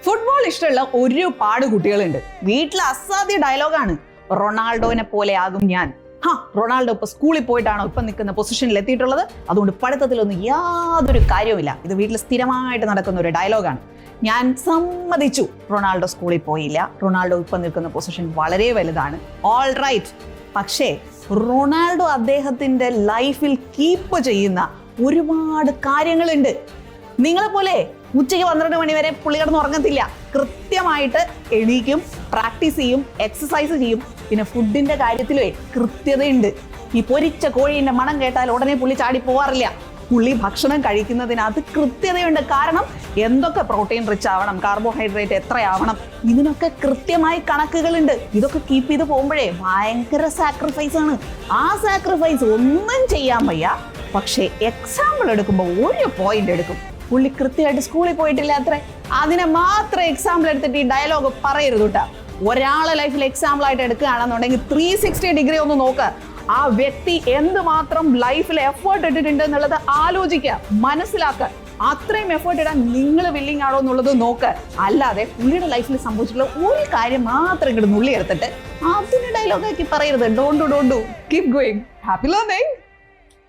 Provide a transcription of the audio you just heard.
Football ഇഷ്ടമുള്ള ഒരുപാട് കുട്ടികളുണ്ട്. വീട്ടിൽ അസാധ്യ ഡയലോഗാണ്, റൊണാൾഡോനെ പോലെ ആകും ഞാൻ. റൊണാൾഡോ ഇപ്പൊ സ്കൂളിൽ പോയിട്ടാണോ ഇപ്പൊ നിൽക്കുന്ന പൊസിഷനിൽ എത്തിയിട്ടുള്ളത്, അതുകൊണ്ട് പഠിത്തത്തിലൊന്നും യാതൊരു കാര്യവുമില്ല. ഇത് വീട്ടിൽ സ്ഥിരമായിട്ട് നടക്കുന്ന ഒരു ഡയലോഗാണ്. ഞാൻ സമ്മതിച്ചു, റൊണാൾഡോ സ്കൂളിൽ പോയില്ല, റൊണാൾഡോ ഇപ്പൊ നിൽക്കുന്ന പൊസിഷൻ വളരെ വലുതാണ്, ഓൾ റൈറ്റ്. പക്ഷേ റൊണാൾഡോ അദ്ദേഹത്തിന്റെ ലൈഫിൽ കീപ്പ് ചെയ്യുന്ന ഒരുപാട് കാര്യങ്ങളുണ്ട്. നിങ്ങളെ പോലെ ഉച്ചയ്ക്ക് 12 മണി വരെ പുള്ളി കിടന്ന് ഉറങ്ങത്തില്ല. കൃത്യമായിട്ട് എണീക്കും, പ്രാക്ടീസ് ചെയ്യും, എക്സസൈസ് ചെയ്യും. പിന്നെ ഫുഡിന്റെ കാര്യത്തിലേ കൃത്യതയുണ്ട്. ഈ പൊരിച്ച കോഴീന്റെ മണം കേട്ടാൽ ഉടനെ പുള്ളി ചാടി പോവാറില്ല. പുള്ളി ഭക്ഷണം കഴിക്കുന്നതിനകത്ത് കൃത്യതയുണ്ട്. കാരണം എന്തൊക്കെ പ്രോട്ടീൻ റിച്ച് ആവണം, കാർബോഹൈഡ്രേറ്റ് എത്രയാവണം, ഇതിനൊക്കെ കൃത്യമായി കണക്കുകളുണ്ട്. ഇതൊക്കെ കീപ്പ് ചെയ്ത് പോകുമ്പോഴേ ഭയങ്കര സാക്രിഫൈസ് ആണ്. ആ സാക്രിഫൈസ് ഒന്നും ചെയ്യാൻ വയ്യ. പക്ഷേ എക്സാമ്പിൾ എടുക്കുമ്പോൾ ഒരു പോയിന്റ് എടുക്കും. പുള്ളി കൃത്യമായിട്ട് സ്കൂളിൽ പോയിട്ടില്ല അത്രേ. അതിനെ മാത്രം എക്സാമ്പിൾ എടുത്തിട്ട് ഈ ഡയലോഗ് പറയരുത് കേട്ടോ. ഒരാളെ ലൈഫിൽ എക്സാമ്പിൾ ആയിട്ട് എടുക്കുകയാണെന്നുണ്ടെങ്കിൽ 360 ഡിഗ്രി ഒന്ന് നോക്കുക. ആ വ്യക്തി എന്തുമാത്രം ലൈഫിൽ എഫേർട്ട് ഇട്ടിട്ടുണ്ട് എന്നുള്ളത് ആലോചിക്കുക, മനസ്സിലാക്കുക. അത്രയും എഫേർട്ട് ഇടാൻ നിങ്ങൾ വില്ലിങ് ആണോ എന്നുള്ളത് നോക്കുക. അല്ലാതെ പുള്ളിയുടെ ലൈഫിൽ സംഭവിച്ചിട്ടുള്ള ഒരു കാര്യം മാത്രം ഇങ്ങോട്ട് നുള്ളി എടുത്തിട്ട് അതിന് ഡയലോഗാക്കി പറയരുത്. Don't do keep going. Happy learning.